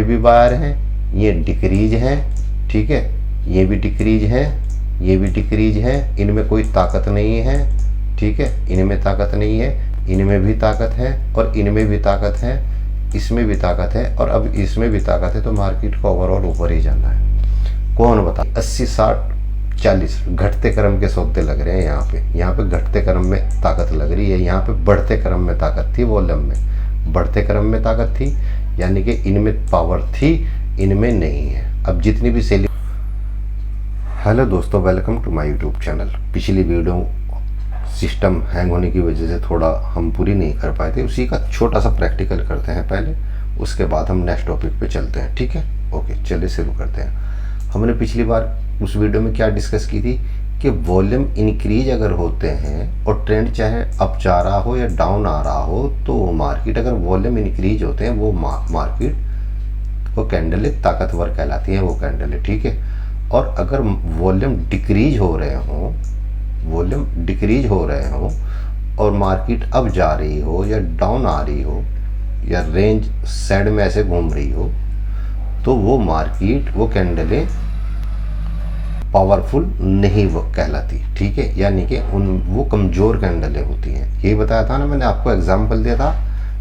भी बायर हैं, ये डिक्रीज हैं, ठीक है, ये भी डिक्रीज है, ये भी डिक्रीज है, इनमें कोई ताकत नहीं है, ठीक है, इनमें ताकत नहीं है, इनमें भी ताकत है और इनमें भी ताकत है, इसमें भी ताकत है और अब इसमें भी ताकत है। तो मार्केट को ओवरऑल ऊपर ही जाना है। कौन बता, 80 60 40 घटते क्रम के सौदे लग रहे हैं यहाँ पे घटते क्रम में ताकत लग रही है, यहाँ पे बढ़ते क्रम में ताकत थी, वॉल्यूम में बढ़ते क्रम में ताकत थी, यानी कि इनमें पावर थी, इनमें नहीं है। अब जितनी भी सेलिंग। हेलो दोस्तों, welcome to my YouTube channel. पिछली वीडियो सिस्टम हैंग होने की वजह से थोड़ा हम पूरी नहीं कर पाए थे, उसी का छोटा सा प्रैक्टिकल करते हैं पहले, उसके बाद हम नेक्स्ट टॉपिक पे चलते हैं, ठीक है। ओके, चलिए शुरू करते हैं। हमने पिछली बार उस वीडियो में क्या डिस्कस की थी कि वॉल्यूम इंक्रीज अगर होते हैं और ट्रेंड चाहे अप जा रहा हो या डाउन आ रहा हो, तो वो मार्केट, अगर वॉल्यूम इंक्रीज होते हैं वो मार्केट, वो कैंडल एक ताकतवर कहलाती है, वो कैंडल है, ठीक है। और अगर वॉल्यूम डिक्रीज हो रहे हों, वॉल्यूम डिक्रीज हो रहे हों और मार्केट अप जा रही हो या डाउन आ रही हो या रेंज साइड में ऐसे घूम रही हो, तो वो मार्केट, वो कैंडलें पावरफुल नहीं वो कहलाती, ठीक है, यानी कि वो कमज़ोर कैंडलें होती हैं। यही बताया था ना मैंने, आपको एग्जांपल दिया था।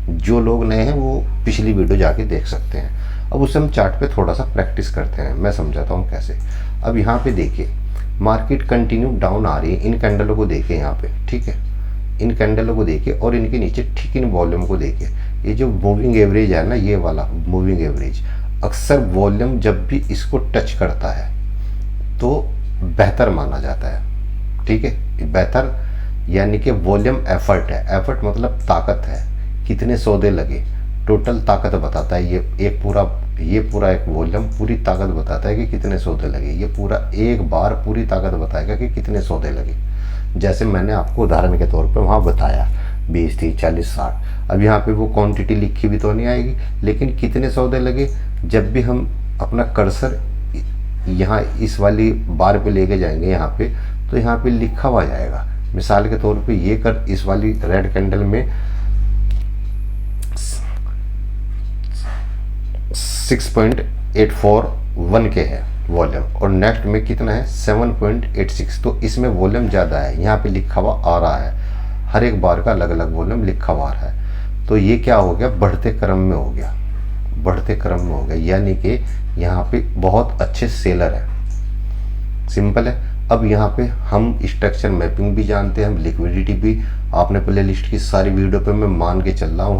जो लोग नए हैं वो पिछली वीडियो जाके देख सकते हैं। अब उससे हम चार्ट पे थोड़ा सा प्रैक्टिस करते हैं, मैं समझाता हूँ कैसे। अब यहाँ पे देखिए, मार्केट कंटिन्यू डाउन आ रही है, इन कैंडलों को देखिए यहाँ पे, ठीक है, इन कैंडलों को देखिए और इनके नीचे ठीक इन वॉल्यूम को देखिए। ये जो मूविंग एवरेज है ना, ये वाला मूविंग एवरेज, अक्सर वॉल्यूम जब भी इसको टच करता है तो बेहतर माना जाता है, ठीक है। बेहतर यानी कि वॉल्यूम एफर्ट है, एफर्ट मतलब ताकत है, कितने सौदे लगे, टोटल ताकत बताता है। ये पूरा एक वॉल्यूम पूरी ताकत बताता है कि कितने सौदे लगे। ये पूरा एक बार पूरी ताकत बताएगा कि कितने सौदे लगे। जैसे मैंने आपको उदाहरण के तौर पे वहाँ बताया 20 30 40 60। अब यहाँ पे वो क्वांटिटी लिखी भी तो नहीं आएगी, लेकिन कितने सौदे लगे, जब भी हम अपना कर्सर यहाँ इस वाली बार पे लेके जाएंगे यहाँ पे, तो यहाँ पे लिखा हुआ जाएगा। मिसाल के तौर पे ये कर, इस वाली रेड कैंडल में 6.841 के है वॉल्यूम और नेक्स्ट में कितना है 7.86, तो इसमें वॉल्यूम ज़्यादा है। यहाँ पे लिखा हुआ आ रहा है, हर एक बार का अलग अलग वॉल्यूम लिखा हुआ आ रहा है। तो ये क्या हो गया, बढ़ते क्रम में हो गया, बढ़ते क्रम में हो गया, यानी कि यहाँ पे बहुत अच्छे सेलर है। सिंपल है। अब यहाँ पे हम स्ट्रक्चर मैपिंग भी जानते हैं, हम लिक्विडिटी भी, आपने प्ले लिस्ट की सारी वीडियो पे मैं मान के चल रहा हूँ,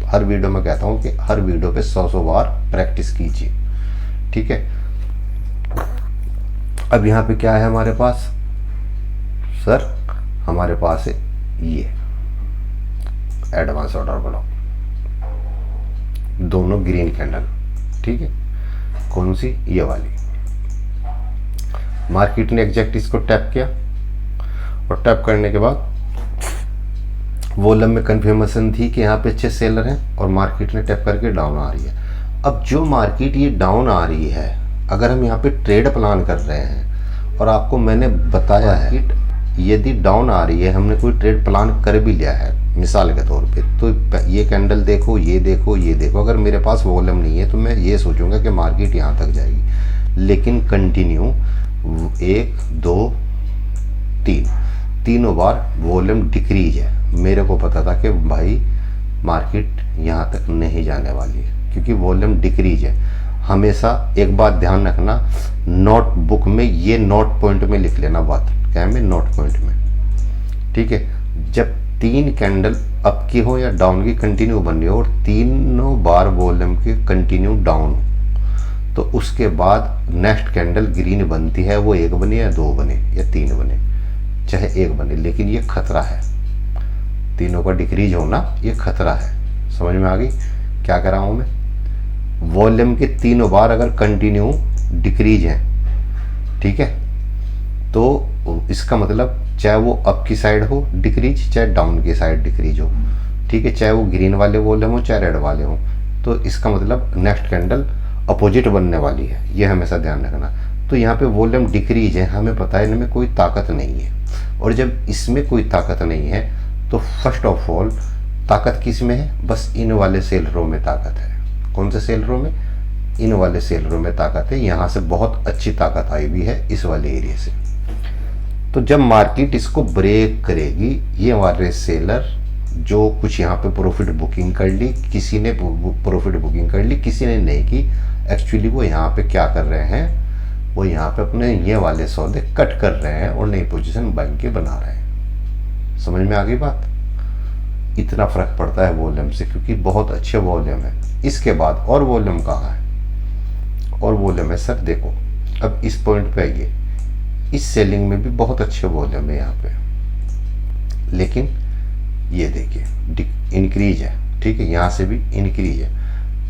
हर वीडियो में कहता हूँ कि हर वीडियो पे 100 बार प्रैक्टिस कीजिए, ठीक है। अब यहाँ पे क्या है हमारे पास, सर हमारे पास है ये एडवांस ऑर्डर ब्लॉक, दोनों ग्रीन कैंडल, ठीक है। कौन सी, ये वाली। मार्केट ने एग्जैक्ट इसको टैप किया और टैप करने के बाद वॉल्यूम में कंफर्मेशन थी कि यहाँ पे अच्छे सेलर हैं और मार्केट ने टैप करके डाउन आ रही है। अब जो मार्केट ये डाउन आ रही है, अगर हम यहाँ पे ट्रेड प्लान कर रहे हैं और आपको मैंने बताया है यदि डाउन आ रही है, हमने कोई ट्रेड प्लान कर भी लिया है मिसाल के तौर पे, तो ये कैंडल देखो, ये देखो, ये देखो, अगर मेरे पास वॉल्यूम नहीं है तो मैं ये सोचूंगा कि मार्केट यहाँ तक जाएगी, लेकिन कंटिन्यू 1 2 3 तीनों बार वॉल्यूम डिक्रीज है। मेरे को पता था कि भाई मार्केट यहाँ तक नहीं जाने वाली है, क्योंकि वॉल्यूम डिक्रीज है। हमेशा एक बात ध्यान रखना, नोटबुक में ये नोट पॉइंट में लिख लेना बात, क्या में नोट पॉइंट में, ठीक है। जब 3 कैंडल अप की हो या डाउन की कंटिन्यू बन रही हो और तीनों बार वॉल्यूम की कंटिन्यू डाउन, तो उसके बाद नेक्स्ट कैंडल ग्रीन बनती है, वो 1 बने या 2 बने या 3 बने, चाहे 1 बने, लेकिन ये खतरा है, तीनों का डिक्रीज होना ये खतरा है। समझ में आ गई क्या कर रहा हूँ मैं। वॉल्यूम के तीनों बार अगर कंटिन्यू डिक्रीज है, ठीक है, तो इसका मतलब चाहे वो अप की साइड हो डिक्रीज, चाहे डाउन की साइड डिक्रीज हो, ठीक है, चाहे वो ग्रीन वाले वॉल्यूम हो चाहे रेड वाले हो, तो इसका मतलब नेक्स्ट कैंडल अपोजिट बनने वाली है, ये हमेशा ध्यान रखना। तो यहाँ पे वॉल्यूम डिक्रीज है, हमें पता है इनमें कोई ताकत नहीं है, और जब इसमें कोई ताकत नहीं है तो फर्स्ट ऑफ ऑल ताकत किस में है, बस इन वाले सेलरों में ताकत है। कौन से सेलरों में, इन वाले सेलरों में ताकत है, यहाँ से बहुत अच्छी ताकत आई भी है इस वाले एरिया से। तो जब मार्केट इसको ब्रेक करेगी, ये वाले सेलर जो कुछ यहाँ पे प्रॉफिट बुकिंग कर ली, किसी ने प्रॉफिट बुकिंग कर ली, किसी ने नहीं की, एक्चुअली वो यहाँ पे क्या कर रहे हैं, वो यहाँ पे अपने ये वाले सौदे कट कर रहे हैं और नई पोजीशन बाइंग के बना रहे हैं। समझ में आ गई बात? इतना फर्क पड़ता है वॉल्यूम से, क्योंकि बहुत अच्छे वॉल्यूम है। इसके बाद और वॉल्यूम कहाँ है? और वॉल्यूम है सर, देखो अब इस पॉइंट पे आइए, इस सेलिंग में भी बहुत अच्छे वॉल्यूम है यहाँ पे, लेकिन ये देखिए इंक्रीज है, ठीक है, यहाँ से भी इंक्रीज है।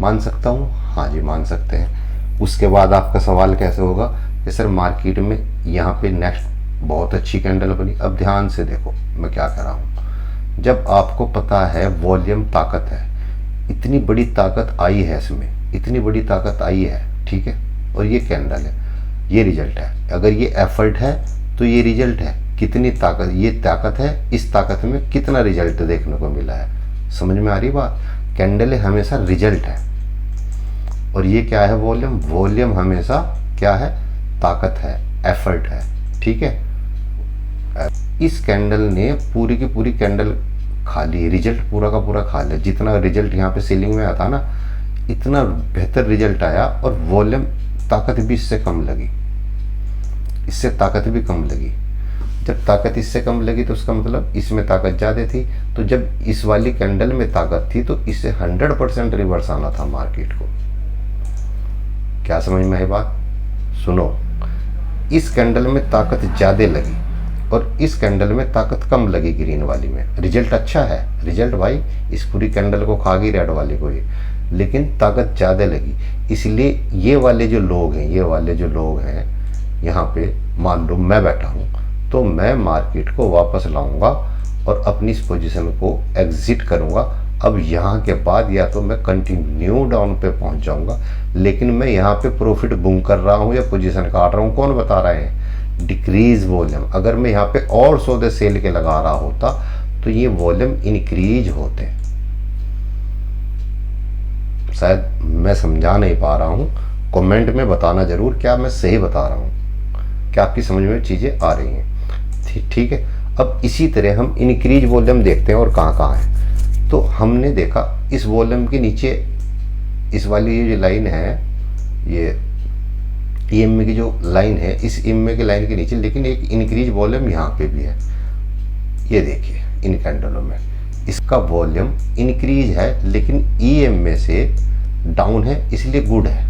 मान सकता हूँ? हाँ जी मान सकते हैं। उसके बाद आपका सवाल कैसे होगा कि सर मार्केट में यहाँ पे नेक्स्ट बहुत अच्छी कैंडल बनी। अब ध्यान से देखो मैं क्या कर रहा हूँ। जब आपको पता है वॉल्यूम ताकत है, इतनी बड़ी ताकत आई है इसमें, इतनी बड़ी ताकत आई है, ठीक है, और ये कैंडल है, ये रिजल्ट है। अगर ये एफर्ट है तो ये रिजल्ट है। कितनी ताकत, ये ताकत है, इस ताकत में कितना रिजल्ट देखने को मिला है। समझ में आ रही बात? कैंडल हमेशा रिजल्ट है, और ये क्या है? वॉल्यूम। वॉल्यूम हमेशा क्या है? ताकत है, एफर्ट है, ठीक है। इस कैंडल ने पूरी की पूरी कैंडल खा ली, रिजल्ट पूरा का पूरा खा लिया। जितना रिजल्ट यहाँ पे सेलिंग में आता ना, इतना बेहतर रिजल्ट आया, और वॉल्यूम ताकत भी इससे कम लगी, इससे ताकत भी कम लगी। जब ताकत इससे कम लगी तो उसका मतलब इसमें ताकत ज़्यादा थी। तो जब इस वाली कैंडल में ताकत थी तो इससे 100% रिवर्स आना था मार्केट को। क्या समझ में आई बात? सुनो, इस कैंडल में ताकत ज़्यादा लगी और इस कैंडल में ताकत कम लगी, ग्रीन वाली में। रिजल्ट अच्छा है, रिजल्ट भाई इस पूरी कैंडल को खा गई रेड वाली को, ये लेकिन ताकत ज़्यादा लगी। इसलिए ये वाले जो लोग हैं, ये वाले जो लोग हैं यहाँ पे, मान लो मैं बैठा हूँ, तो मैं मार्केट को वापस लाऊंगा और अपनी इस पोजीशन को एग्जिट करूंगा। अब यहाँ के बाद या तो मैं कंटिन्यू डाउन पे पहुँच जाऊंगा, लेकिन मैं यहाँ पे प्रॉफिट बुक कर रहा हूँ या पोजीशन काट रहा हूँ, कौन बता रहे हैं? Decrease volume. अगर मैं यहाँ पे और सौदे सेल के लगा रहा होता तो ये वॉल्यूम इंक्रीज होते। शायद मैं समझा नहीं पा रहा हूँ, कमेंट में बताना जरूर क्या मैं सही बता रहा हूँ, क्या आपकी समझ में चीज़ें आ रही हैं। ठीक है। अब इसी तरह हम इंक्रीज वॉल्यूम देखते हैं और कहाँ कहाँ है। तो हमने देखा इस वॉल्यूम के नीचे इस वाली ये जो लाइन है, ये EMA की जो लाइन है, इस EMA की लाइन के नीचे लेकिन एक इंक्रीज वॉल्यूम यहाँ पे भी है। ये देखिए इन कैंडलों में इसका वॉल्यूम इंक्रीज है, लेकिन EMA से डाउन है, इसलिए गुड है,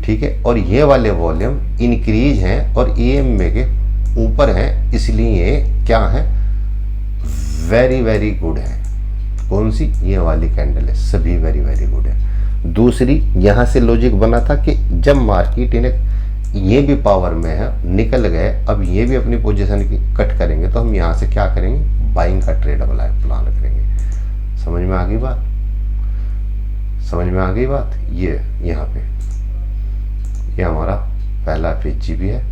ठीक है। और ये वाले वॉल्यूम इंक्रीज हैं और EMA के ऊपर हैं, इसलिए क्या है? वेरी वेरी गुड है। कौन सी? ये वाली कैंडल है, सभी वेरी वेरी गुड है। दूसरी, यहाँ से लॉजिक बना था कि जब मार्केट इन्हें ये भी पावर में है, निकल गए, अब ये भी अपनी पोजीशन की कट करेंगे, तो हम यहाँ से क्या करेंगे? बाइंग का ट्रेड प्लान करेंगे। समझ में आ गई बात? समझ में आ गई बात? ये यहाँ पे ये हमारा पहला FHG भी है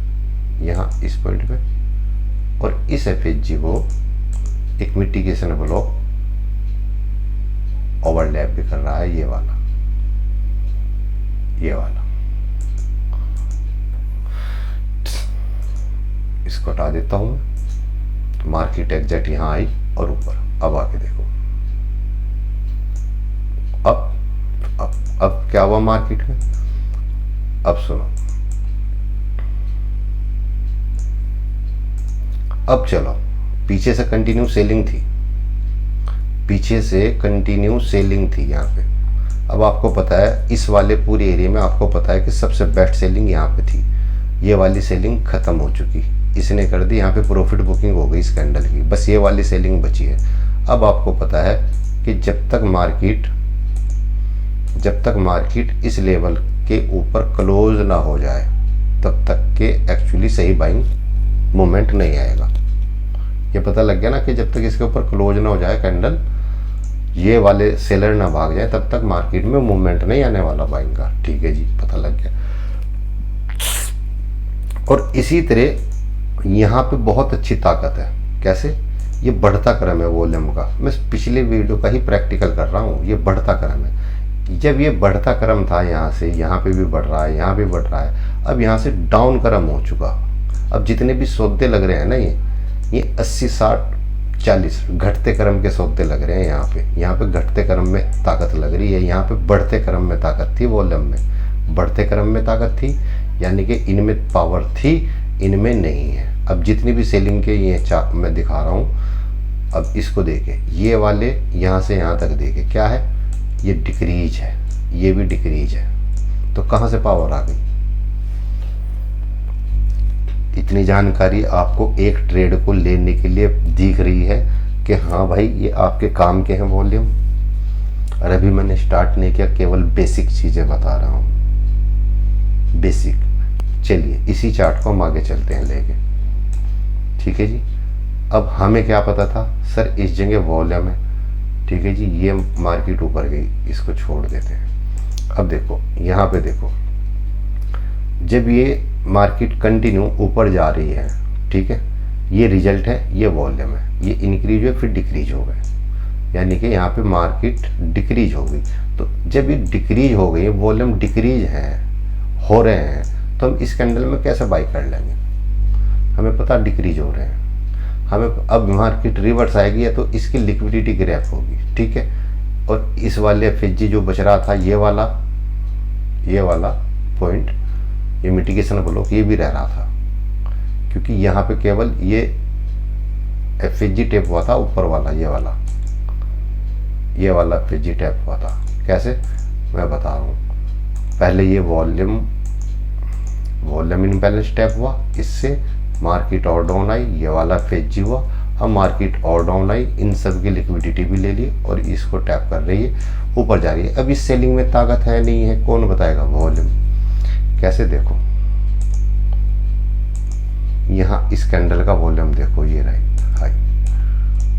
यहाँ इस पॉइंट पे, और इस FHG को एक मिटिगेशन ब्लॉक ओवरलैप भी कर रहा है, ये वाला, ये वाला। इसको हटा देता हूँ। मार्केट एग्जैक्ट यहाँ आई और ऊपर, अब आके देखो, अब क्या हुआ मार्केट में? अब सुनो, अब चलो, पीछे से कंटिन्यू सेलिंग थी, पीछे से कंटिन्यू सेलिंग थी यहाँ पे। अब आपको पता है इस वाले पूरे एरिया में आपको पता है कि सबसे बेस्ट सेलिंग यहाँ पे थी। ये वाली सेलिंग खत्म हो चुकी, इसने कर दी, यहाँ पे प्रॉफिट बुकिंग हो गई इस कैंडल की, बस ये वाली सेलिंग बची है। अब आपको पता है कि जब तक मार्केट इस लेवल के ऊपर क्लोज ना हो जाए तब तक के एक्चुअली सही बाइंग मोमेंट नहीं आएगा। ये पता लग गया ना कि जब तक इसके ऊपर क्लोज ना हो जाए कैंडल, ये वाले सेलर ना भाग जाए, तब तक मार्केट में मूवमेंट नहीं आने वाला बाइंग का। ठीक है जी, पता लग गया। और इसी तरह यहाँ पे बहुत अच्छी ताकत है। कैसे? ये बढ़ता क्रम है वॉल्यूम का। मैं पिछले वीडियो का ही प्रैक्टिकल कर रहा हूँ। ये बढ़ता क्रम है। जब ये बढ़ता क्रम था, यहाँ से यहाँ पे भी बढ़ रहा है, यहाँ भी बढ़ रहा है, अब यहाँ से डाउन क्रम हो चुका। अब जितने भी सौदे लग रहे हैं ना, ये 80 60 40 घटते क्रम के सौदे लग रहे हैं। यहाँ पे घटते क्रम में ताकत लग रही है, यहाँ पे बढ़ते क्रम में ताकत थी, वॉल्यूम में बढ़ते क्रम में ताकत थी, यानी कि इनमें पावर थी, इनमें नहीं है। अब जितनी भी सेलिंग के ये चार्ट मैं दिखा रहा हूँ, अब इसको देखे, ये वाले यहाँ से यहाँ तक देखे क्या है, ये डिक्रीज है, ये भी डिक्रीज है। तो कहाँ से पावर आ गई? इतनी जानकारी आपको एक ट्रेड को लेने के लिए दिख रही है कि हाँ भाई ये आपके काम के हैं वॉल्यूम। और अभी मैंने स्टार्ट नहीं किया, केवल बेसिक चीज़ें बता रहा हूँ, बेसिक। चलिए इसी चार्ट को हम आगे चलते हैं लेके, ठीक है जी। अब हमें क्या पता था, सर इस जगह वॉल्यूम है, ठीक है जी, ये मार्केट ऊपर गई, इसको छोड़ देते हैं। अब देखो यहाँ पे देखो, जब ये मार्केट कंटिन्यू ऊपर जा रही है, ठीक है, ये रिजल्ट है, ये वॉल्यूम है, ये इंक्रीज हुए फिर डिक्रीज हो गए, यानी कि यहाँ पे मार्केट डिक्रीज हो गई। तो जब ये डिक्रीज हो गई, वॉल्यूम डिक्रीज है, हो रहे हैं, तो हम इस कैंडल में कैसे बाई कर लेंगे? हमें पता डिक्रीज हो रहे हैं, हमें अब मार्केट रिवर्स आएगी तो इसकी लिक्विडिटी ग्रैप होगी, ठीक है। और इस वाले एफएचजी जो बच रहा था, ये वाला पॉइंट, ये मिटिगेशन ब्लॉक, ये भी रह रहा था, क्योंकि यहाँ पे केवल ये एफएचजी टैप हुआ था ऊपर वाला, ये वाला एफएचजी टैप हुआ था। कैसे, मैं बता रहा हूँ। पहले ये वॉल्यूम इम्बैलेंस टैप हुआ, इससे मार्केट और डाउन आई, ये वाला एफएचजी हुआ, अब मार्केट और डाउन आई, इन सब की लिक्विडिटी भी ले ली और इसको टैप कर रही है, ऊपर जा रही है। अब इस सेलिंग में ताकत है नहीं है, कौन बताएगा? वॉल्यूम। कैसे देखो, यहाँ इस कैंडल का वॉल्यूम देखो, ये राइट हाई,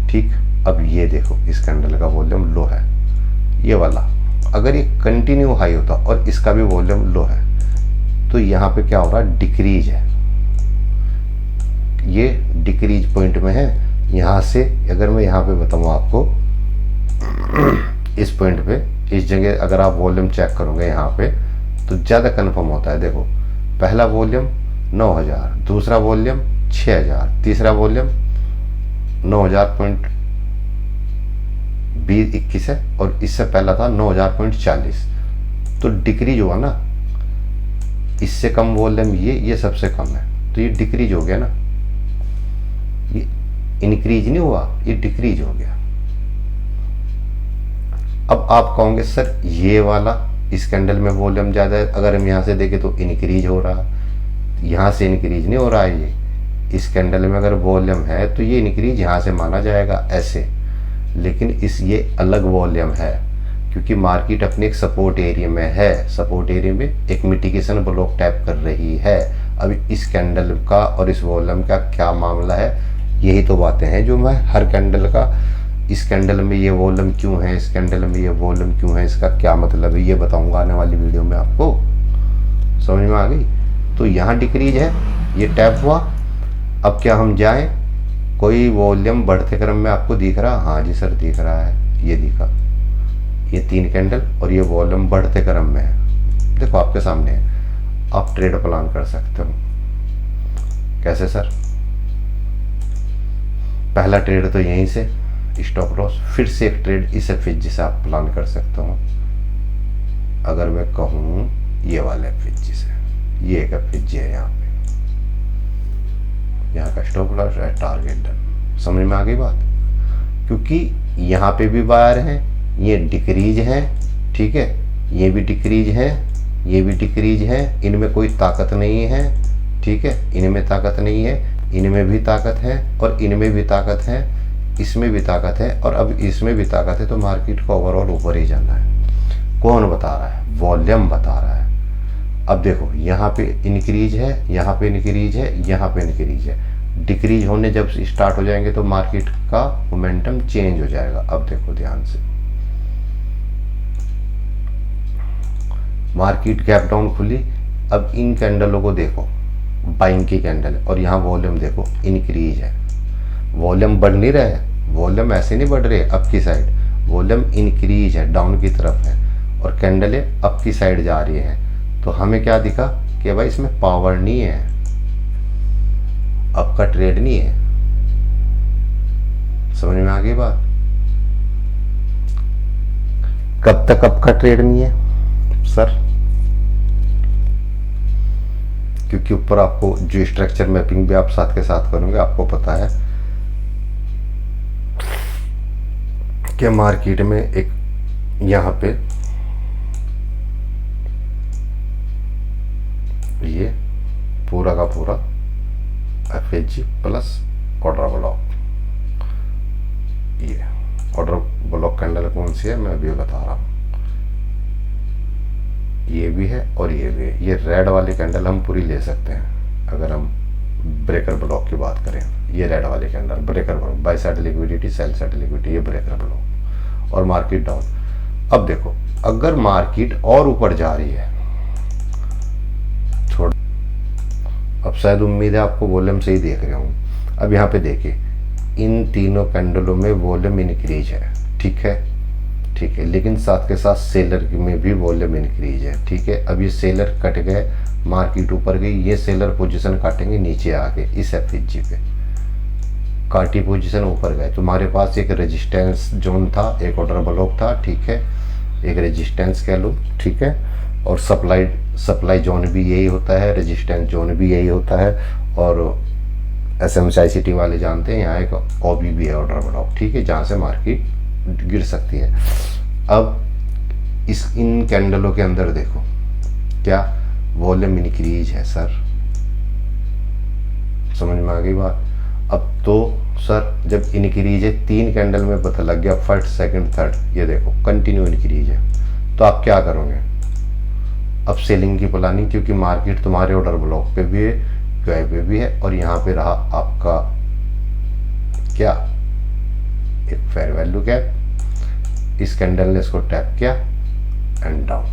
ठीक। अब ये देखो इस कैंडल का वॉल्यूम लो है, ये वाला। अगर ये कंटिन्यू हाई होता और इसका भी वॉल्यूम लो है, तो यहाँ पे क्या हो रहा है? डिक्रीज है, ये डिक्रीज पॉइंट में है। यहाँ से अगर मैं यहाँ पे बताऊँ आपको, इस पॉइंट पे, इस जगह अगर आप वॉल्यूम चेक करोगे यहाँ पे, तो ज़्यादा कंफर्म होता है। देखो पहला वॉल्यूम 9000, दूसरा वॉल्यूम 6000, तीसरा वॉल्यूम 9000.20-21 है, और इससे पहला था 9000.40। तो डिक्रीज हुआ ना, इससे कम वॉल्यूम ये सबसे कम है, तो ये डिक्रीज हो गया ना, ये इंक्रीज नहीं हुआ, ये डिक्रीज हो गया। अब आप कहोगे सर ये वाला इस कैंडल में वॉल्यूम ज़्यादा है, अगर हम यहाँ से देखें तो इंक्रीज हो रहा, यहाँ से इंक्रीज नहीं हो रहा है। ये इस कैंडल में अगर वॉल्यूम है तो ये इंक्रीज यहाँ से माना जाएगा ऐसे, लेकिन ये अलग वॉल्यूम है, क्योंकि मार्केट अपने एक सपोर्ट एरिया में है, सपोर्ट एरिया में एक मिटिगेशन ब्लॉक टैप कर रही है। अब इस कैंडल का और इस वॉल्यूम का क्या मामला है, यही तो बातें हैं जो मैं हर कैंडल का, इस कैंडल में ये वॉल्यूम क्यों है, इस कैंडल में ये वॉल्यूम क्यों है, इसका क्या मतलब है, ये बताऊंगा आने वाली वीडियो में। आपको समझ में आ गई? तो यहाँ डिक्रीज है, ये टैप हुआ। अब क्या हम जाएं? कोई वॉल्यूम बढ़ते क्रम में आपको दिख रहा? हाँ जी सर दिख रहा है, ये दिखा, ये 3 कैंडल और ये वॉल्यूम बढ़ते क्रम में है, देखो आपके सामने है। आप ट्रेड प्लान कर सकते हो। कैसे सर? पहला ट्रेड तो यहीं से स्टॉप लॉस, फिर से एक ट्रेड इस एफएचजी से आप प्लान कर सकते हो। अगर मैं कहूँ ये वाले एफएचजी से, ये एक एफएचजी है यहाँ पे, यहाँ का स्टॉप लॉस है, टारगेट डन। समझ में आ गई बात? क्योंकि यहाँ पे भी बायर हैं, ये डिक्रीज हैं, ठीक है, ये भी डिक्रीज हैं, ये भी डिक्रीज हैं, इनमें कोई ताकत नहीं है, ठीक है, इनमें ताकत नहीं है, इनमें भी ताकत है, और इनमें भी ताकत है, इसमें भी ताकत है, और अब इसमें भी ताकत है। तो मार्केट को ओवरऑल ऊपर ही जाना है। कौन बता रहा है? वॉल्यूम बता रहा है। अब देखो यहाँ पे इंक्रीज है, यहाँ पे इंक्रीज है, यहाँ पे इंक्रीज है। डिक्रीज होने जब स्टार्ट हो जाएंगे तो मार्केट का मोमेंटम चेंज हो जाएगा। अब देखो ध्यान से, मार्केट गैप डाउन खुली। अब इन कैंडलों को देखो, बाइंग की कैंडल, और यहाँ वॉल्यूम देखो इंक्रीज है, वॉल्यूम बढ़ नहीं रहा है, वॉल्यूम ऐसे नहीं बढ़ रहे, अप की साइड वॉल्यूम इंक्रीज है, डाउन की तरफ है। और कैंडल अप की साइड जा रही है, तो हमें क्या दिखा कि भाई इसमें पावर नहीं है, अप का ट्रेड नहीं है। समझ में आ गई बात? कब तक अप का ट्रेड नहीं है सर? क्योंकि ऊपर आपको जो स्ट्रक्चर मैपिंग भी आप साथ के साथ करोगे, आपको पता है कि मार्केट में एक यहाँ पे ये पूरा का पूरा FHG प्लस ऑर्डर ब्लॉक, ये ऑर्डर ब्लॉक कैंडल कौन सी है मैं अभी बता रहा हूँ, ये भी है और ये भी है। ये रेड वाली कैंडल हम पूरी ले सकते हैं अगर हम ब्रेकर ब्लॉक की बात करें। ये रेड वाली candle breaker block, by side liquidity, sell side liquidity, ये ब्रेकर ब्लॉक और मार्केट डाउन। अब देखो अगर मार्केट और ऊपर जा रही है, छोड़, अब शायद उम्मीद है आपको वॉल्यूम से ही देख रहे हूँ। अब यहाँ पे देखिए इन तीनों कैंडलों में वॉल्यूम इंक्रीज है, ठीक है, ठीक है, लेकिन साथ के साथ सेलर में भी वॉल्यूम इंक्रीज है, ठीक है। अब ये सेलर कट गए, मार्केट ऊपर गई, ये सेलर पोजीशन काटेंगे नीचे आके इस FHG पे, काटी पोजीशन ऊपर गए। तुम्हारे पास एक रेजिस्टेंस जोन था, एक ऑर्डर ब्लॉक था, ठीक है, एक रेजिस्टेंस कह लो, ठीक है, और सप्लाई जोन भी यही होता है, रेजिस्टेंस जोन भी यही होता है, और SMCICT वाले जानते हैं यहाँ एक OB भी है, ऑर्डर ब्लॉक, ठीक है, जहाँ से मार्केट गिर सकती है। अब इन कैंडलों के अंदर देखो क्या वॉल्यूम इंक्रीज है सर, समझ में आ गई बात? अब तो सर जब इंक्रीज है, 3 कैंडल में पता लग गया, फर्स्ट सेकंड थर्ड, ये देखो कंटिन्यू इंक्रीज है, तो आप क्या करोगे? अब सेलिंग की प्लानिंग, क्योंकि मार्केट तुम्हारे ऑर्डर ब्लॉक पे भी है, QI पे भी है, और यहाँ पे रहा आपका क्या, एक फेयर वैल्यू गैप। इस कैंडल ने इसको टैप किया एंड डाउन,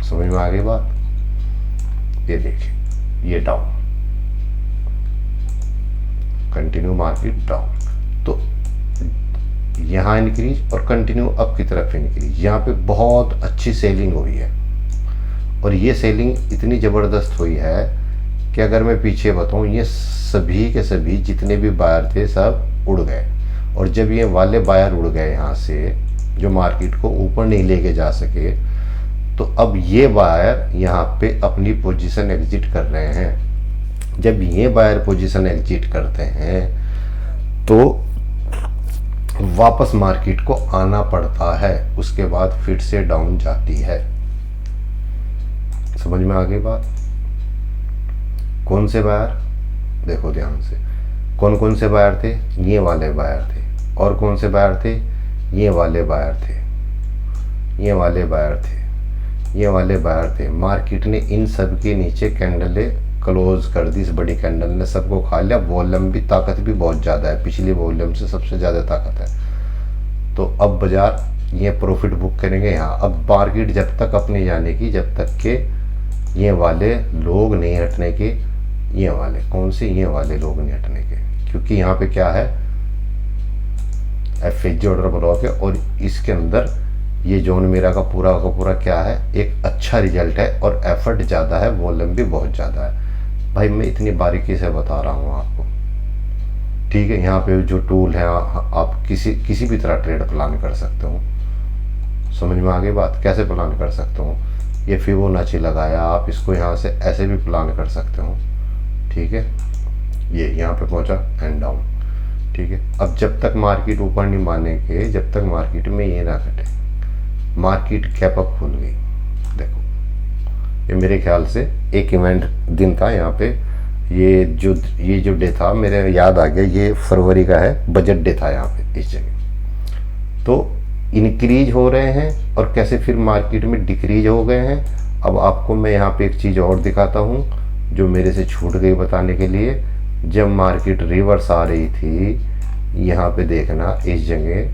समझ में आ गई बात? ये देखिए ये डाउन, कंटिन्यू मार्केट डाउन, तो यहाँ इंक्रीज और कंटिन्यू अप की तरफ इंक्रीज। यहाँ पे बहुत अच्छी सेलिंग हुई है, और ये सेलिंग इतनी ज़बरदस्त हुई है कि अगर मैं पीछे बताऊँ, ये सभी के सभी जितने भी बायर थे सब उड़ गए, और जब ये वाले बायर उड़ गए यहाँ से, जो मार्केट को ऊपर नहीं लेके जा सके, तो अब ये बायर यहाँ पे अपनी पोजीशन एग्जिट कर रहे हैं। जब ये बायर पोजीशन एग्जिट करते हैं तो वापस मार्केट को आना पड़ता है, उसके बाद फिर से डाउन जाती है। समझ में आ गई बात? कौन से बायर, देखो ध्यान से, कौन कौन से बायर थे? ये वाले बायर थे। और कौन से बायर थे? ये वाले बायर थे, ये वाले बायर थे, ये वाले बायर थे। मार्केट ने इन सब के नीचे कैंडलें क्लोज कर दी, इस बड़ी कैंडल ने सबको खा लिया। वॉल्यूम भी, ताकत भी बहुत ज़्यादा है, पिछली वॉल्यूम से सबसे ज़्यादा ताकत है। तो अब बाजार ये प्रॉफिट बुक करेंगे यहाँ। अब मार्केट जब तक अपनी जाने की, जब तक के ये वाले लोग नहीं हटने के, ये वाले कौन से, ये वाले लोग नहीं हटने के, क्योंकि यहाँ पे क्या है, FHG ऑर्डर ब्लॉक है, और इसके अंदर ये जोन मेरा का पूरा क्या है, एक अच्छा रिजल्ट है, और एफर्ट ज़्यादा है, वॉल्यूम भी बहुत ज़्यादा है। भाई मैं इतनी बारीकी से बता रहा हूँ आपको, ठीक है। यहाँ पे जो टूल है, आप किसी भी तरह ट्रेड प्लान कर सकते हो। समझ में आ गई बात? कैसे प्लान कर सकते हो? ये फिबोनाची लगाया, आप इसको यहाँ से ऐसे भी प्लान कर सकते हो, ठीक है। ये यहाँ पे पहुँचा एंड डाउन, ठीक है। अब जब तक मार्केट ऊपर नहीं मानेंगे, जब तक मार्केट में ये ना घटे, मार्केट गैप अप खुल गई, देखो ये मेरे ख्याल से एक इवेंट दिन था यहाँ पे, ये जो डे था मेरे याद आ गया, ये फरवरी का है, बजट डे था यहाँ पे इस जगह। तो इंक्रीज हो रहे हैं और कैसे फिर मार्केट में डिक्रीज हो गए हैं। अब आपको मैं यहाँ पे एक चीज़ और दिखाता हूँ जो मेरे से छूट गई बताने के लिए। जब मार्केट रिवर्स आ रही थी, यहाँ पे देखना इस जगह,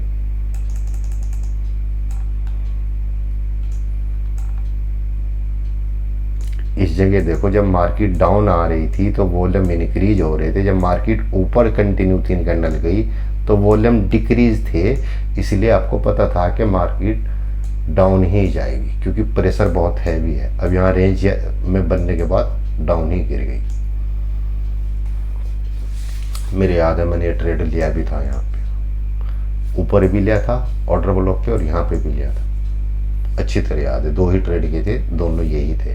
इस जगह देखो, जब मार्केट डाउन आ रही थी तो वॉल्यूम इंक्रीज हो रहे थे। जब मार्केट ऊपर कंटिन्यू 3 कैंडल गई तो वॉल्यूम डिक्रीज थे, इसलिए आपको पता था कि मार्केट डाउन ही जाएगी, क्योंकि प्रेशर बहुत हैवी है। अब यहाँ रेंज में बनने के बाद डाउन ही गिर गई। मेरे याद है मैंने ये ट्रेड लिया भी था, यहाँ पे ऊपर भी लिया था ऑर्डर ब्लॉक पे और यहाँ पे भी लिया था, अच्छी तरह याद है। 2 ही ट्रेड किए थे, दोनों यही थे,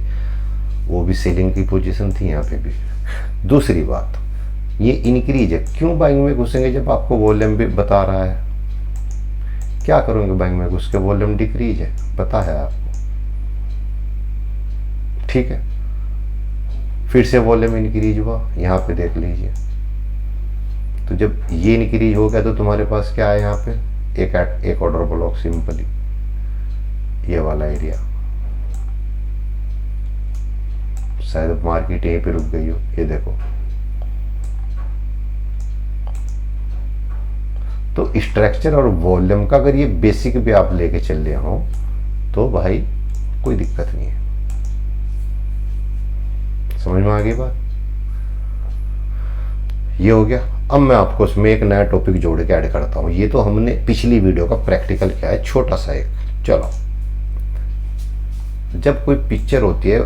वो भी सेलिंग की पोजीशन थी यहाँ पे भी। दूसरी बात, ये इंक्रीज है, क्यों बाइंग में घुसेंगे जब आपको वॉल्यूम भी बता रहा है? क्या करोगे बाइंग में घुस के? वॉल्यूम डिक्रीज है, पता है आपको, ठीक है। फिर से वॉल्यूम इंक्रीज हुआ, यहाँ पे देख लीजिए। तो जब ये इंक्रीज हो गया तो तुम्हारे पास क्या है यहाँ पे? एक ऑर्डर ब्लॉक, सिंपली ये वाला एरिया। शायद मार्केट यहीं पे रुक गई हो, ये देखो। तो स्ट्रक्चर और वॉल्यूम का अगर ये बेसिक भी आप लेके चल रहे हो तो भाई कोई दिक्कत नहीं है। समझ में आ गई बात? ये हो गया। अब मैं आपको उसमें एक नया टॉपिक जोड़ के ऐड करता हूं। ये तो हमने पिछली वीडियो का प्रैक्टिकल किया है, छोटा सा एक। चलो, जब कोई पिक्चर होती है,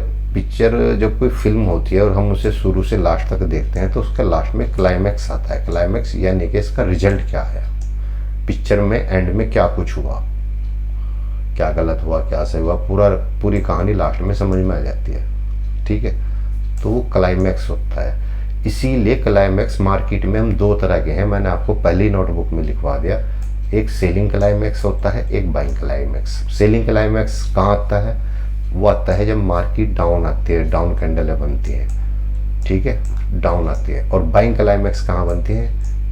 जब कोई फिल्म होती है और हम उसे शुरू से लास्ट तक देखते हैं तो उसका लास्ट में क्लाइमैक्स आता है। क्लाइमैक्स यानी कि इसका रिजल्ट क्या है, पिक्चर में एंड में क्या कुछ हुआ, क्या गलत हुआ, क्या सही हुआ, पूरी कहानी लास्ट में समझ में आ जाती है, ठीक है। तो वो क्लाइमैक्स होता है। इसीलिए क्लाइमैक्स मार्केट में हम 2 तरह के हैं, मैंने आपको पहली नोटबुक में लिखवा दिया। एक सेलिंग क्लाइमैक्स होता है, एक बाइंग क्लाइमैक्स। सेलिंग क्लाइमैक्स कहाँ आता है? वो आता है जब मार्केट डाउन आती है, डाउन कैंडल बनती है, ठीक है, डाउन आती है। और बाइंग क्लाइमैक्स कहाँ बनती है?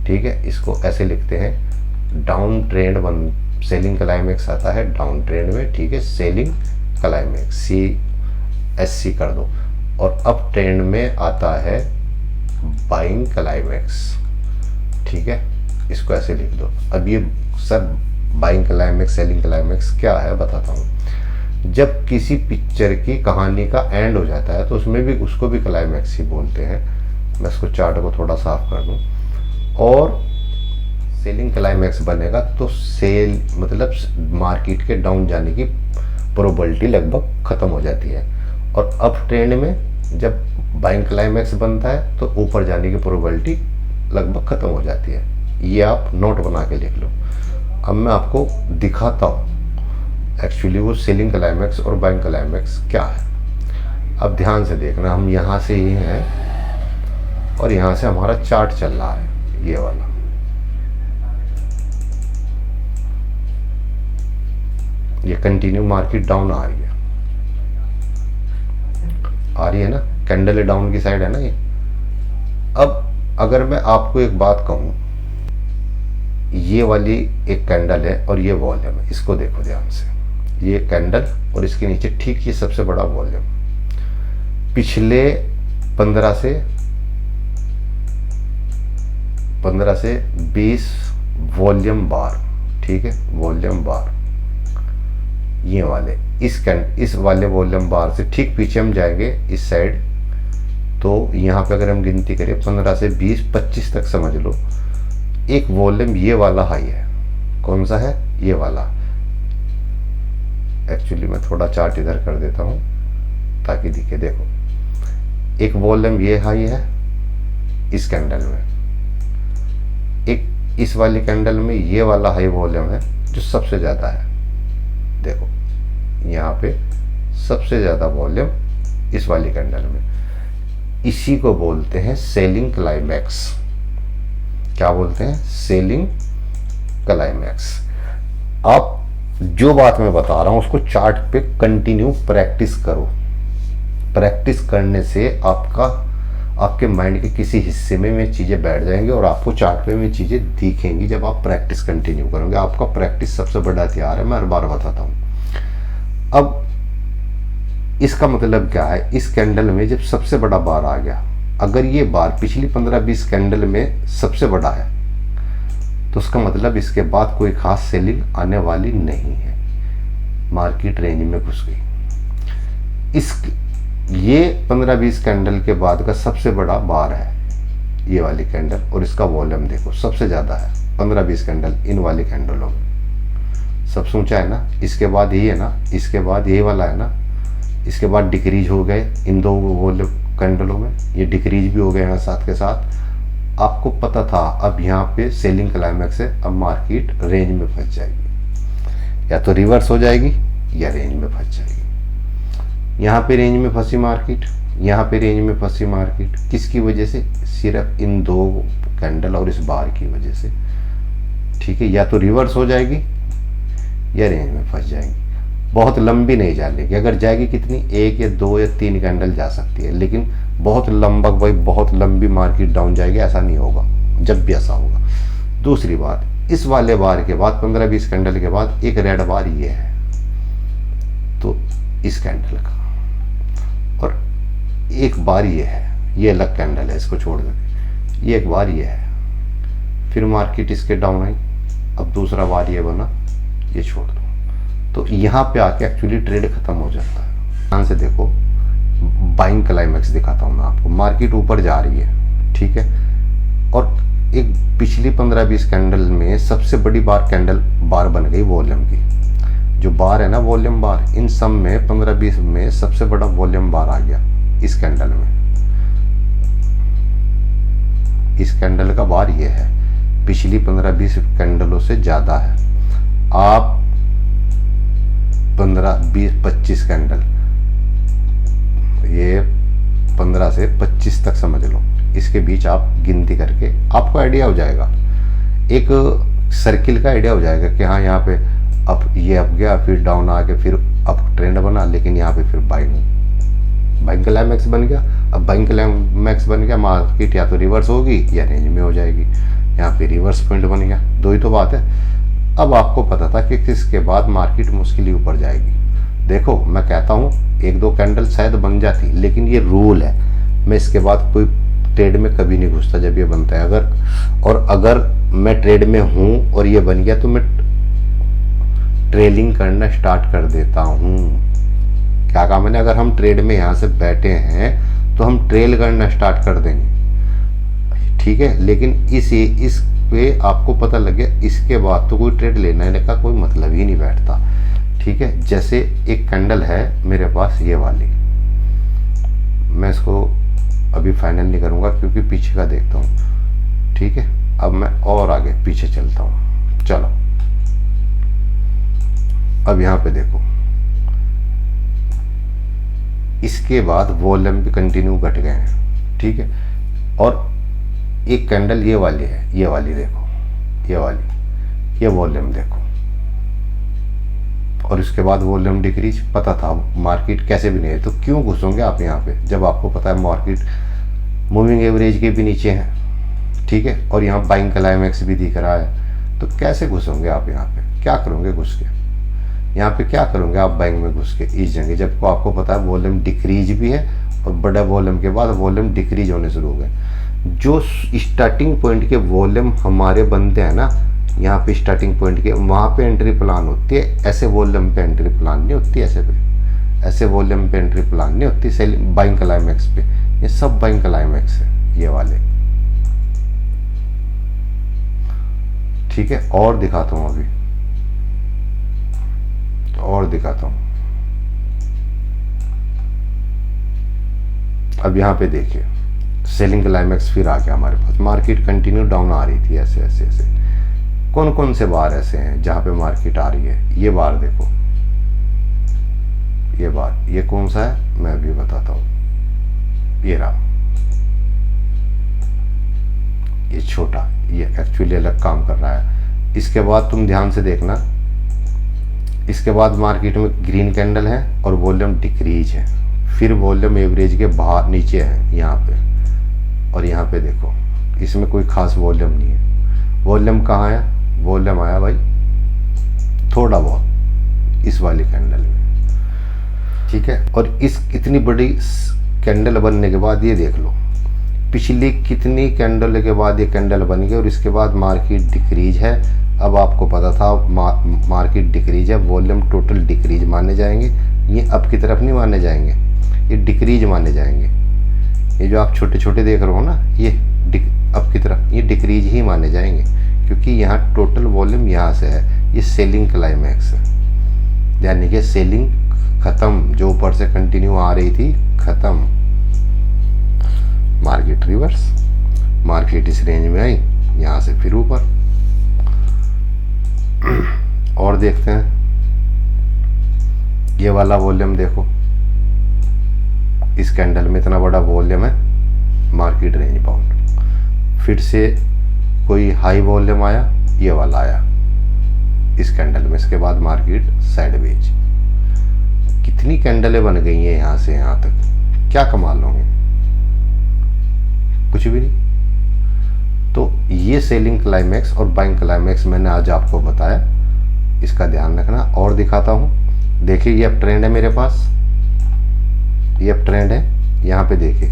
ठीक है, इसको ऐसे लिखते हैं, डाउन ट्रेंड सेलिंग क्लाइमैक्स आता है डाउन ट्रेंड में, ठीक है, सेलिंग क्लाइमैक्स CSC कर दो। और अप ट्रेंड में आता है बाइंग क्लाइमैक्स, ठीक है, इसको ऐसे लिख दो। अब ये sir buying climax selling climax क्या है बताता हूँ। जब किसी पिक्चर की कहानी का एंड हो जाता है तो उसमें भी उसको भी क्लाइमैक्स ही बोलते हैं। मैं इसको चार्ट को थोड़ा साफ कर दूं। और सेलिंग क्लाइमैक्स बनेगा तो सेल मतलब मार्केट के डाउन जाने की प्रोबेबिलिटी लगभग ख़त्म हो जाती है। और अप ट्रेंड में जब बाइंग क्लाइमैक्स बनता है तो ऊपर जाने की प्रोबेबिलिटी लगभग ख़त्म हो जाती है। ये आप नोट बना के लिख लो। अब मैं आपको दिखाता हूँ एक्चुअली वो सेलिंग क्लाइमैक्स और बाइंग क्लाइमैक्स क्या है। अब ध्यान से देखना, हम यहाँ से ही हैं और यहाँ से हमारा चार्ट चल रहा है, ये वाला। ये कंटिन्यू मार्केट डाउन आ रही है ना, कैंडल डाउन की साइड है ना ये। अब अगर मैं आपको एक बात कहूँ, ये वाली एक कैंडल है और ये वॉल्यूम है, इसको देखो ध्यान से। ये कैंडल और इसके नीचे ठीक ये सबसे बड़ा वॉल्यूम। पिछले 15 से 20 वॉल्यूम बार, ठीक है, वॉल्यूम बार ये वाले इस वाले वॉल्यूम बार से ठीक पीछे हम जाएंगे इस साइड। तो यहाँ पे अगर हम गिनती करें 15 से 20 25 तक समझ लो, एक वॉल्यूम ये वाला हाई है। कौन सा है? ये वाला। एक्चुअली मैं थोड़ा चार्ट इधर कर देता हूँ ताकि दिखे। देखो, एक वॉल्यूम ये हाई है इस कैंडल में, एक इस वाली कैंडल में ये वाला हाई वॉल्यूम है जो सबसे ज़्यादा है। देखो यहाँ पे सबसे ज़्यादा वॉल्यूम इस वाली कैंडल में। इसी को बोलते हैं सेलिंग क्लाइमैक्स। क्या बोलते हैं? Selling climax. आप जो बात मैं बता रहा हूँ उसको चार्ट पे कंटिन्यू प्रैक्टिस करो। प्रैक्टिस करने से आपके माइंड के किसी हिस्से में चीज़ें बैठ जाएंगी और आपको चार्ट पे में चीज़ें दिखेंगी जब आप प्रैक्टिस कंटिन्यू करोगे। आपका प्रैक्टिस सबसे बड़ा हथियार है, मैं हर बार बताता हूँ। अब इसका मतलब क्या है? इस कैंडल में जब सबसे बड़ा बार आ गया, अगर ये बार पिछली 15-20 कैंडल में सबसे बड़ा है तो उसका मतलब इसके बाद कोई खास सेलिंग आने वाली नहीं है, मार्केट रेंज में घुस गई। ये 15-20 कैंडल के बाद का सबसे बड़ा बार है ये वाली कैंडल और इसका वॉल्यूम देखो सबसे ज़्यादा है 15-20 कैंडल इन वाली कैंडलों में सब सोचा है ना। इसके बाद यही है ना, इसके बाद यही वाला है ना, इसके बाद डिक्रीज हो गए इन दो वो कैंडलों में, ये डिक्रीज भी हो गए हैं साथ के साथ। आपको पता था अब यहाँ पे सेलिंग क्लाइमैक्स है, अब मार्केट रेंज में फंस जाएगी, या तो रिवर्स हो जाएगी या रेंज में फंस जाएगी। यहाँ पे रेंज में फंसी मार्केट, यहाँ पे रेंज में फंसी मार्केट, किसकी वजह से? सिर्फ इन दो कैंडल और इस बार की वजह से। ठीक है, या तो रिवर्स हो जाएगी या रेंज में फंस जाएगी। बहुत लंबी नहीं जाएगी, अगर जाएगी कितनी, 1 या 2 या 3 कैंडल जा सकती है, लेकिन बहुत लंबा भाई बहुत लंबी मार्केट डाउन जाएगी ऐसा नहीं होगा जब भी ऐसा होगा। दूसरी बात, इस वाले बार के बाद 15-20 कैंडल के बाद एक रेड बार ये है, तो इस कैंडल का, और एक बार ये है, ये अलग कैंडल है, इसको छोड़ दें, ये एक बार ये है, फिर मार्केट इसके डाउन आई, अब दूसरा बार ये बना, ये छोड़ दो, तो यहाँ पे आके एक्चुअली ट्रेड खत्म हो जाता है। ध्यान से देखो, बाइंग क्लाइमैक्स दिखाता हूँ मैं आपको। मार्केट ऊपर जा रही है, ठीक है, और एक पिछली 15-20 कैंडल में सबसे बड़ी बार कैंडल बार बन गई वॉल्यूम की, जो बार है ना वॉल्यूम बार, इन सब में 15-20 में सबसे बड़ा वॉल्यूम बार आ गया इस कैंडल में। इस कैंडल का बार ये है, पिछली 15-20 कैंडलों से ज़्यादा है। आप 15-20-25 कैंडल, ये 15 से 25 तक समझ लो, इसके बीच आप गिनती करके आपको आइडिया हो जाएगा, एक सर्किल का आइडिया हो जाएगा कि हाँ यहाँ पे अब ये अप गया, फिर डाउन आके फिर अप ट्रेंड बना, लेकिन यहाँ पे फिर बाइंग क्लाइमैक्स बन गया। अब बाइंग क्लाइमैक्स बन गया, मार्केट या तो रिवर्स होगी या रेंज में हो जाएगी, यहाँ पे रिवर्स पॉइंट बन गया, दो ही तो बात है। अब आपको पता था कि किसके बाद मार्केट मुश्किल ही ऊपर जाएगी। देखो मैं कहता हूँ 1-2 कैंडल शायद बन जाती, लेकिन ये रूल है, मैं इसके बाद कोई ट्रेड में कभी नहीं घुसता जब ये बनता है। अगर मैं ट्रेड में हूँ और ये बन गया तो मैं ट्रेलिंग करना स्टार्ट कर देता हूँ। क्या कहा मैंने? अगर हम ट्रेड में यहाँ से बैठे हैं तो हम ट्रेल करना स्टार्ट कर देंगे, ठीक है, लेकिन इस पे आपको पता लगे इसके बाद तो कोई ट्रेड लेने का कोई मतलब ही नहीं बैठता, ठीक है। जैसे एक कैंडल है मेरे पास ये वाली, मैं इसको अभी फाइनल नहीं करूँगा क्योंकि पीछे का देखता हूँ, ठीक है। अब मैं और आगे पीछे चलता हूँ, चलो अब यहाँ पे देखो, इसके बाद वॉल्यूम भी कंटिन्यू घट गए हैं, ठीक है, और एक कैंडल ये वाली है, ये वाली देखो, ये वाली, ये वॉल्यूम देखो, और इसके बाद वॉल्यूम डिक्रीज। पता था मार्केट कैसे भी नहीं है, तो क्यों घुसोगे आप यहाँ पे जब आपको पता है मार्केट मूविंग एवरेज के भी नीचे है, ठीक है, और यहाँ बाइंग क्लाइमैक्स भी दिख रहा है, तो कैसे घुसोगे आप यहाँ पे? क्या करोगे घुस के यहाँ पे? क्या करोगे आप बाइंग में घुस के इस जगह, जबको आपको पता है वॉल्यूम डिक्रीज भी है और बड़ा वॉल्यूम के बाद वॉल्यूम डिक्रीज होने शुरू हो गए। जो स्टार्टिंग पॉइंट के वॉल्यूम हमारे बनते हैं ना, यहाँ पे स्टार्टिंग पॉइंट के, वहाँ पे एंट्री प्लान होती है, ऐसे वॉल्यूम पे एंट्री प्लान नहीं होती, ऐसे वॉल्यूम पे एंट्री प्लान नहीं होती सेलिंग बाइंग क्लाइमैक्स पे। ये सब बाइंग क्लाइमैक्स है ये वाले, ठीक है। और दिखाता हूँ अभी, और दिखाता हूँ। अब यहाँ पे देखिए सेलिंग क्लाइमैक्स फिर आ गया हमारे पास, मार्केट कंटिन्यू डाउन आ रही थी, ऐसे ऐसे ऐसे। कौन कौन से बार ऐसे हैं जहाँ पे मार्केट आ रही है? ये बार देखो, ये बार, ये कौन सा है मैं अभी बताता हूँ, ये रहा, ये छोटा, ये एक्चुअली अलग काम कर रहा है। इसके बाद तुम ध्यान से देखना, इसके बाद मार्केट में ग्रीन कैंडल है और वॉल्यूम डिक्रीज है, फिर वॉल्यूम एवरेज के बाहर नीचे है यहाँ पे, और यहाँ पे देखो इसमें कोई खास वॉल्यूम नहीं है। वॉल्यूम कहाँ आया? वॉल्यूम आया भाई थोड़ा बहुत इस वाली कैंडल में, ठीक है। और इस इतनी बड़ी कैंडल बनने के बाद ये देख लो, पिछली कितनी कैंडल के बाद ये कैंडल बन गई और इसके बाद मार्केट डिक्रीज है। अब आपको पता था मार्केट डिक्रीज है, वॉल्यूम टोटल डिक्रीज माने जाएंगे, ये अप की तरफ नहीं माने जाएंगे, ये डिक्रीज माने जाएंगे। ये जो आप छोटे छोटे देख रहे हो ना, ये अप की तरफ, ये डिक्रीज ही माने जाएंगे, क्योंकि यहाँ टोटल वॉल्यूम यहाँ से है, ये सेलिंग क्लाइमैक्स है, यानी कि सेलिंग ख़त्म, जो ऊपर से कंटिन्यू आ रही थी ख़त्म, मार्केट रिवर्स, मार्केट इस रेंज में आई, यहाँ से फिर ऊपर। और देखते हैं ये वाला वॉल्यूम देखो, इस कैंडल में इतना बड़ा वॉल्यूम है, मार्केट रेंज बाउंड। फिर से कोई हाई वॉल्यूम आया, ये वाला आया इस कैंडल में, इसके बाद मार्केट साइडवेज। कितनी कैंडलें बन गई हैं यहाँ से यहाँ तक, क्या कमाल लोगे, कुछ भी नहीं। तो ये सेलिंग क्लाइमैक्स और बाइंग क्लाइमैक्स मैंने आज आपको बताया, इसका ध्यान रखना। और दिखाता हूँ, देखिए ये अब ट्रेंड है मेरे पास, ये अब ट्रेंड है, यहाँ पे देखिए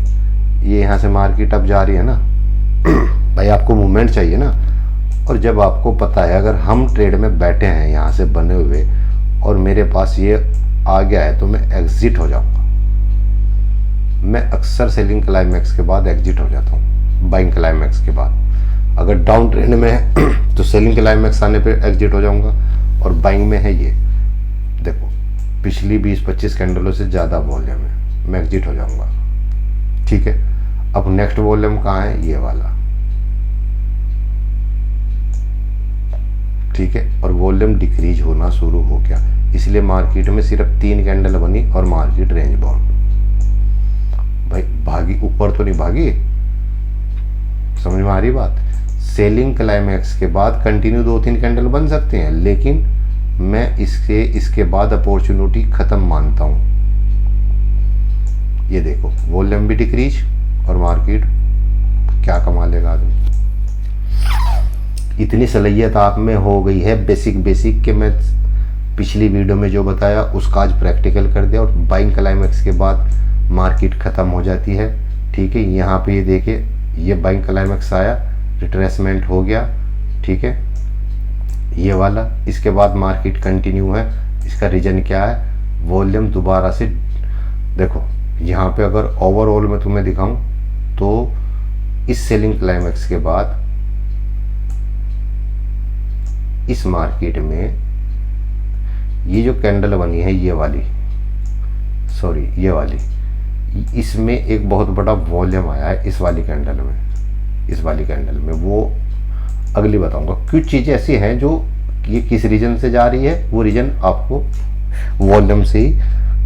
ये यहाँ से मार्केट अब जा रही है ना। भाई आपको मूवमेंट चाहिए ना, और जब आपको पता है अगर हम ट्रेड में बैठे हैं यहाँ से बने हुए और मेरे पास ये आ गया है तो मैं एग्जिट हो जाऊंगा। मैं अक्सर सेलिंग क्लाइमैक्स के बाद एग्जिट हो जाता हूँ, बाइंग क्लाइमैक्स के बाद। अगर डाउन ट्रेंड में है तो सेलिंग क्लाइमैक्स आने पे एग्जिट हो जाऊंगा, और बाइंग में है ये देखो पिछली 20-25 कैंडलों से ज़्यादा वॉल्यूम है, मैं एग्जिट हो जाऊंगा। ठीक है, अब नेक्स्ट वॉल्यूम कहाँ है, ये वाला। ठीक है, और वॉल्यूम डिक्रीज होना शुरू हो गया, इसलिए मार्केट में सिर्फ 3 कैंडल बनी और मार्केट रेंज बाउंड। भाई भागी ऊपर तो नहीं भागी, समझ में आ रही बात। सेलिंग क्लाइमैक्स के बाद कंटिन्यू 2-3 कैंडल बन सकते हैं, लेकिन मैं इसके बाद अपॉर्चुनिटी खत्म मानता हूं। ये देखो वॉल्यूम भी डिक्रीज और मार्केट, क्या कमा लेगा आदमी। इतनी सलाहियत आप में हो गई है बेसिक कि मैं पिछली वीडियो में जो बताया उसका आज प्रैक्टिकल कर दिया, और बाइंग क्लाइमैक्स के बाद मार्केट ख़त्म हो जाती है। ठीक है, यहाँ पे ये देखिए ये बाइंग क्लाइमैक्स आया, रिट्रेसमेंट हो गया। ठीक है, ये वाला, इसके बाद मार्केट कंटिन्यू है। इसका रीज़न क्या है, वॉल्यूम दोबारा से देखो यहाँ पे अगर ओवरऑल मैं तुम्हें दिखाऊं तो इस सेलिंग क्लाइमैक्स के बाद इस मार्केट में ये जो कैंडल बनी है, ये वाली, सॉरी ये वाली, इसमें एक बहुत बड़ा वॉल्यूम आया है इस वाली कैंडल में, इस वाली कैंडल में। वो अगली बताऊंगा। कुछ चीज़ें ऐसी हैं जो ये किस रीजन से जा रही है, वो रीजन आपको वॉल्यूम से ही,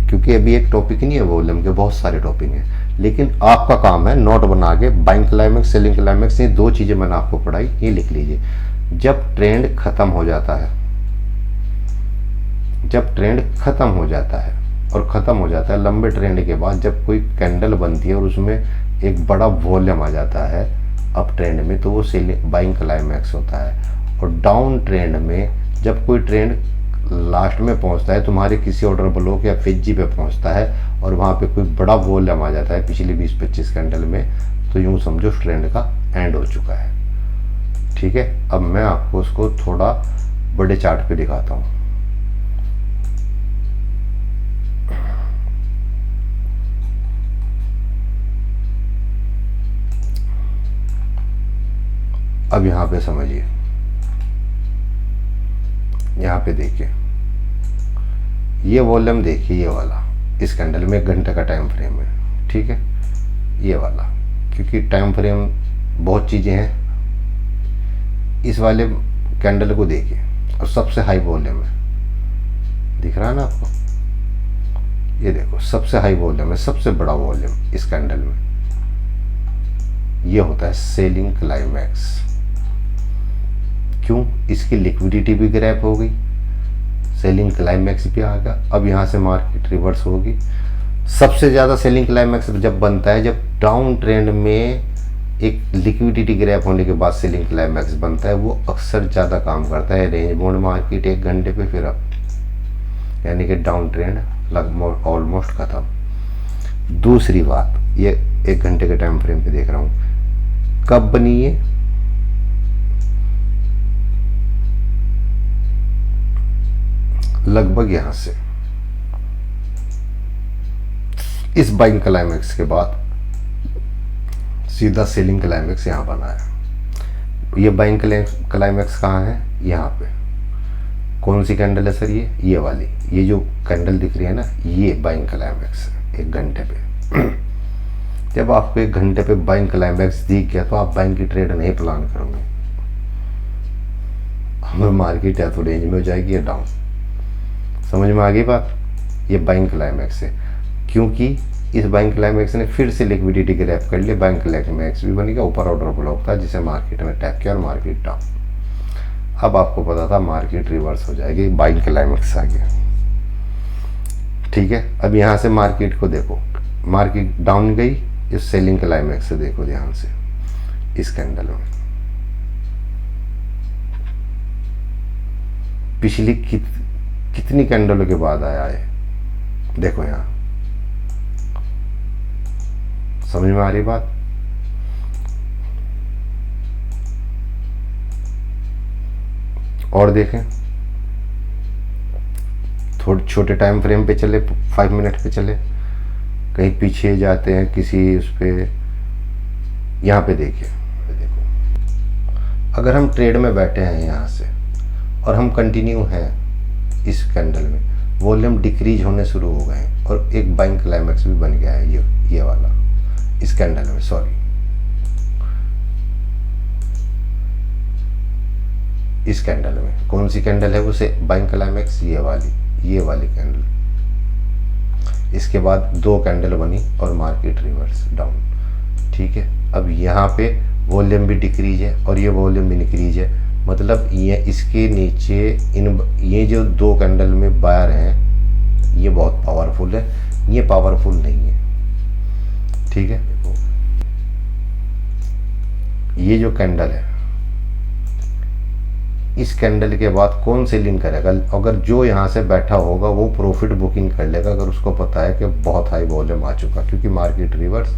क्योंकि अभी एक टॉपिक नहीं है वॉल्यूम के, बहुत सारे टॉपिक हैं, लेकिन आपका काम है नोट बना के बाइंग क्लाइमैक्स सेलिंग क्लाइमैक्स, ये 2 चीज़ें मैंने आपको पढ़ाई, ये लिख लीजिए। जब ट्रेंड खत्म हो जाता है, जब ट्रेंड खत्म हो जाता है, और ख़त्म हो जाता है लंबे ट्रेंड के बाद, जब कोई कैंडल बनती है और उसमें एक बड़ा वॉल्यूम आ जाता है अप ट्रेंड में, तो वो सेलिंग बाइंग क्लाइमैक्स होता है। और डाउन ट्रेंड में जब कोई ट्रेंड लास्ट में पहुंचता है, तुम्हारे किसी ऑर्डर ब्लॉक या FHG पे पहुंचता है और वहाँ पे कोई बड़ा वॉल्यूम आ जाता है पिछली 20-25 कैंडल में, तो यूँ समझो ट्रेंड का एंड हो चुका है। ठीक है, अब मैं आपको उसको थोड़ा बड़े चार्ट पे दिखाता हूँ। अब यहाँ पे समझिए, यहाँ पे देखिए ये वॉल्यूम देखिए, ये वाला इस कैंडल में 1 घंटे का टाइम फ्रेम है। ठीक है, ये वाला, क्योंकि टाइम फ्रेम बहुत चीज़ें हैं। इस वाले कैंडल को देखिए, और सबसे हाई वॉल्यूम है, दिख रहा है ना आपको, ये देखो सबसे हाई वॉल्यूम है, सबसे बड़ा वॉल्यूम इस कैंडल में। ये होता है सेलिंग क्लाइमैक्स। क्यों, इसकी लिक्विडिटी भी ग्रैप हो गई, सेलिंग क्लाइमैक्स भी आ गया। अब यहाँ से मार्केट रिवर्स होगी। सबसे ज़्यादा सेलिंग क्लाइमैक्स जब बनता है, जब डाउन ट्रेंड में एक लिक्विडिटी ग्रैप होने के बाद सेलिंग क्लाइमैक्स बनता है। वो अक्सर ज़्यादा काम करता है रेंज बाउंड मार्केट 1 घंटे पे, फिर अप, यानी कि डाउन ट्रेंड लगभग ऑलमोस्ट ख़त्म। दूसरी बात, ये 1 घंटे के टाइम फ्रेम पे देख रहा हूँ, कब बनी ये, लगभग यहाँ से इस बाइंग क्लाइमैक्स के बाद सीधा सेलिंग क्लाइमैक्स यहाँ बना है। ये बाइंग क्लाइमैक्स कहाँ है? यहाँ पे। कौन सी कैंडल है सर? ये वाली, ये जो कैंडल दिख रही है ना, ये बाइंग क्लाइमैक्स है 1 घंटे पे। जब आपको 1 घंटे पे बाइंग क्लाइमैक्स दिख गया तो आप बाइंग की ट्रेड नहीं प्लान करोगे। हमें मार्केट या तो रेंज में हो जाएगी या डाउन। समझ में आ गई बात? ये बाइंग क्लाइमैक्स है, क्योंकि इस बाइंग क्लाइमैक्स ने फिर से लिक्विडिटी ग्रैब कर लिया। बाइंग क्लाइमैक्स भी बन गया, ऊपर ऑर्डर ब्लॉक था जिसे मार्केट में टैप किया और मार्केट डाउन। अब आपको पता था मार्केट रिवर्स हो जाएगी, बाइंग क्लाइमैक्स आ गया। ठीक है, अब यहाँ से मार्केट को देखो, मार्केट डाउन गई, इस सेलिंग क्लाइमैक्स से देखो ध्यान से, इस कैंडल में पिछली कितनी कैंडलों के बाद आया है, देखो यहाँ। समझ में आ रही बात? और देखें, थोड़े छोटे टाइम फ्रेम पे चले, 5 मिनट पे चले, कहीं पीछे जाते हैं किसी उस पे, यहाँ पे देखिए, देखो अगर हम ट्रेड में बैठे हैं यहाँ से और हम कंटिन्यू हैं इस कैंडल में, वॉल्यूम डिक्रीज होने शुरू हो गए हैं और एक बाइंग क्लाइमैक्स भी बन गया है ये वाला इस कैंडल में। सॉरी, इस कैंडल में कौन सी कैंडल है वो से बाइंग क्लाइमैक्स? ये वाली कैंडल। इसके बाद 2 कैंडल बनी और मार्केट रिवर्स डाउन। ठीक है, अब यहाँ पे वॉल्यूम भी डिक्रीज है और ये वॉल्यूम भी इंक्रीज है, मतलब ये इसके नीचे ये जो 2 कैंडल में बायर हैं ये बहुत पावरफुल है, ये पावरफुल नहीं है। ठीक है, ये जो कैंडल है, इस कैंडल के बाद कौन सेलिंग करेगा? अगर जो यहाँ से बैठा होगा वो प्रॉफिट बुकिंग कर लेगा, अगर उसको पता है कि बहुत हाई वॉल्यूम आ चुका, क्योंकि मार्केट रिवर्स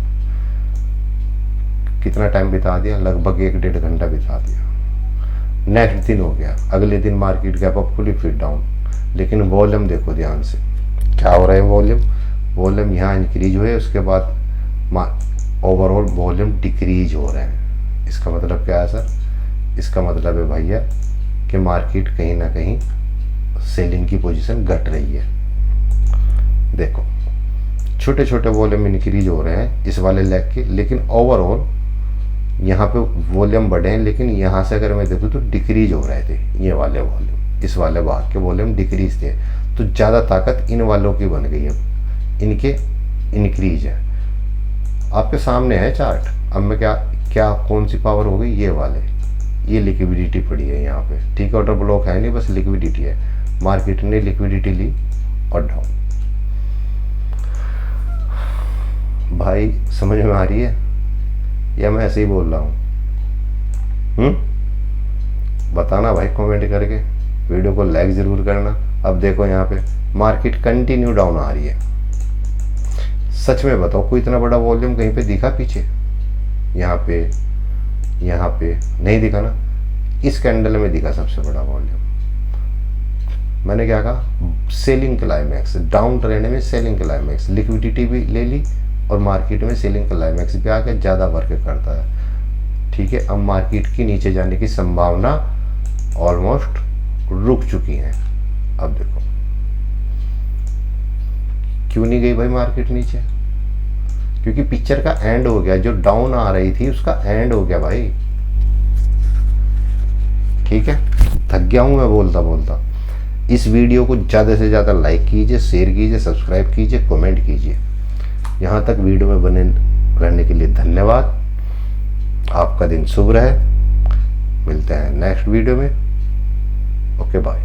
कितना टाइम बिता दिया, लगभग 1-1.5 घंटा बिता दिया। नेक्स्ट दिन हो गया, अगले दिन मार्केट गैप अप खुली, फिर डाउन। लेकिन वॉल्यूम देखो ध्यान से क्या हो रहा है, वॉल्यूम यहाँ इंक्रीज हुए, उसके बाद ओवरऑल वॉल्यूम डिक्रीज हो रहे हैं। इसका मतलब क्या है सर? इसका मतलब है भैया कि मार्केट कहीं ना कहीं सेलिंग की पोजीशन घट रही है। देखो छोटे छोटे वॉल्यूम इंक्रीज हो रहे हैं इस वाले लेग के, लेकिन ओवरऑल यहाँ पे वॉल्यूम बढ़े हैं, लेकिन यहाँ से अगर मैं देखूँ तो डिक्रीज हो रहे थे ये वाले वॉल्यूम, इस वाले भाग के वॉल्यूम डिक्रीज थे। तो ज़्यादा ताकत इन वालों की बन गई है, इनके इंक्रीज है। आपके सामने है चार्ट। अब मैं क्या कौन सी पावर हो गई? ये वाले, ये लिक्विडिटी पड़ी है यहाँ पे। ठीक है, ऑर्डर ब्लॉक है नहीं, बस लिक्विडिटी है। मार्केट ने लिक्विडिटी ली और डाउन। भाई समझ में आ रही है या मैं ऐसे ही बोल रहा हूँ? बताना भाई कमेंट करके, वीडियो को लाइक ज़रूर करना। अब देखो यहाँ पे मार्केट कंटिन्यू डाउन आ रही है। सच में बताओ, कोई इतना बड़ा वॉल्यूम कहीं पे दिखा पीछे? यहाँ पे नहीं दिखा ना। इस कैंडल में दिखा सबसे बड़ा वॉल्यूम। मैंने क्या कहा? सेलिंग क्लाइमैक्स, डाउन ट्रेंड में सेलिंग क्लाइमैक्स, लिक्विडिटी भी ले ली और मार्केट में सेलिंग क्लाइमैक्स भी आके ज़्यादा वर्क करता है। ठीक है, अब मार्केट की नीचे जाने की संभावना ऑलमोस्ट रुक चुकी है। अब देखो क्यों नहीं गई भाई मार्केट नीचे? क्योंकि पिक्चर का एंड हो गया, जो डाउन आ रही थी उसका एंड हो गया भाई। ठीक है, थक गया हूं मैं बोलता बोलता। इस वीडियो को ज़्यादा से ज़्यादा लाइक कीजिए, शेयर कीजिए, सब्सक्राइब कीजिए, कमेंट कीजिए। यहाँ तक वीडियो में बने रहने के लिए धन्यवाद। आपका दिन शुभ रहे। मिलते हैं नेक्स्ट वीडियो में। Okay bye.